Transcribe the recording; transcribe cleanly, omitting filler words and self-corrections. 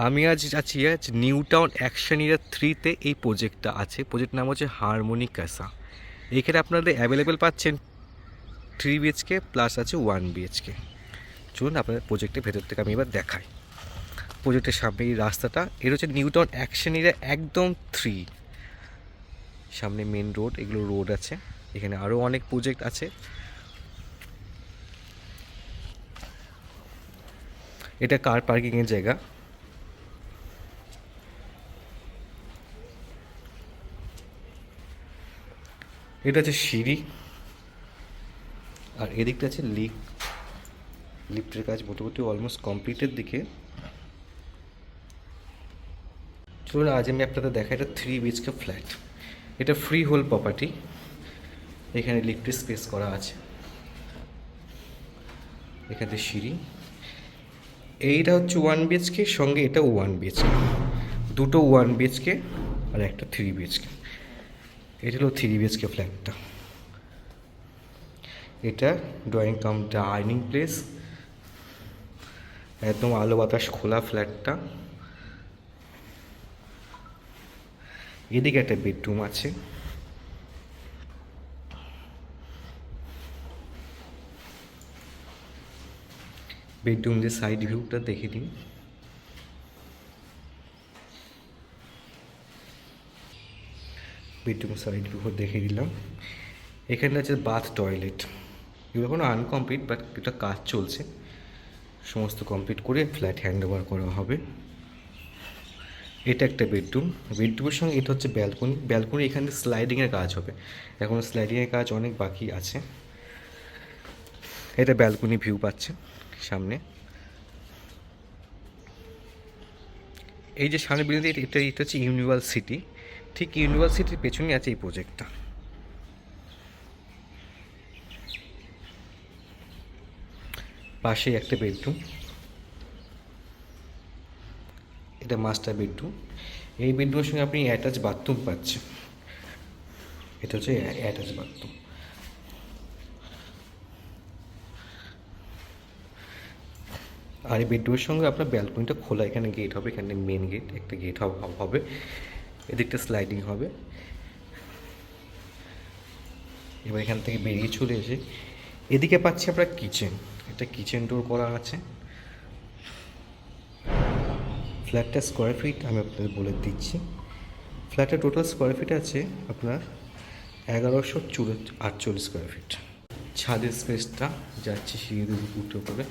আমি আজ new town action area 3-তে এই প্রজেক্টটা আছে। প্রজেক্ট নাম হচ্ছে হারমোনি ক্যাসা। এখানে আপনাদের অ্যাভেলেবেল পাচ্ছেন 3 বিএইচকে প্লাস আছে 1 বিএইচকে। চলুন আপনাদের প্রজেক্টের ভেতর থেকে আমি এবার দেখাই। প্রজেক্টের সামনে এই রাস্তাটা, এটা হচ্ছে নিউ টাউন অ্যাকশন এরিয়া একদম 3। সামনে মেন রোড, এগুলো রোড আছে। এখানে আরও অনেক প্রজেক্ট আছে। এটা কার পার্কিংয়ের জায়গা। এটা হচ্ছে সিঁড়ি, আর এদিকটা আছে লিফট। লিফটের কাজ মোটামুটি অলমোস্ট কমপ্লিটের দিকে। চলুন আজ আমি আপনাদের দেখা, এটা 3 বিএইচকে ফ্ল্যাট। এটা ফ্রি হোল প্রপার্টি। এখানে লিফটের স্পেস করা আছে, এখানে সিঁড়ি। এইটা হচ্ছে 1 বিএইচকে, সঙ্গে এটাও 1 বিএইচকে। দুটো 1 বিএইচকে আর একটা 3 বিএইচকে। এটা হলো 3 বিএইচকে ফ্ল্যাটটা। এটা ড্রয়িং কাম ডাইনিং প্লেস, একদম আলো বাতাস খোলা ফ্ল্যাটটা। এদিকে একটা বেডরুম আছে। বেডরুম যে সাইড ভিউটা দেখে নিন। বেডরুম সাইড ভিউ দেখে দিলাম। এখানে আছে বাথ টয়লেট। এগুলো কোনো আনকমপ্লিট, বাট এটা কাজ চলছে। সমস্ত কমপ্লিট করে ফ্ল্যাট হ্যান্ড ওভার করা হবে। এটা একটা বেডরুম। বেডরুমের সঙ্গে এটা হচ্ছে ব্যালকনি। ব্যালকনি এখানে স্লাইডিংয়ের কাজ হবে, এখন স্লাইডিংয়ের কাজ অনেক বাকি আছে। এটা ব্যালকনি ভিউ পাচ্ছে সামনে। এই যে সামনে বিল্ডিং, এটা হচ্ছে ইউনিভার্সিটি। ঠিক ইউনিভার্সিটির পেছনেই আছে এই প্রজেক্টটা। পাশেই একটা বেডরুম, এটা মাস্টার বেডরুম। এই বেডরুমের সঙ্গে আপনি অ্যাটাচ বাথরুম পাচ্ছেন। এটা হচ্ছে অ্যাটাচ বাথরুম। আর এই বেডরুমের সঙ্গে আপনার ব্যালকনিটা খোলা, এখানে গেট হবে, এখানে মেন গেট, একটা গেট হবে। এদিকটা স্লাইডিং হবে। এবার এখান থেকে বেরিয়ে চলে এসে এদিকে পাচ্ছি আমরা কিচেন। একটা কিচেন ডোর করা আছে। ফ্ল্যাটটা স্কোয়ার ফিট আমি আপনাদের বলে দিচ্ছি। ফ্ল্যাটের টোটাল স্কোয়ার ফিট আছে আপনার 1148 স্কোয়ার ফিট। ছাদের স্পেসটা যাচ্ছে সিঁড়ি উঠে পড়ে।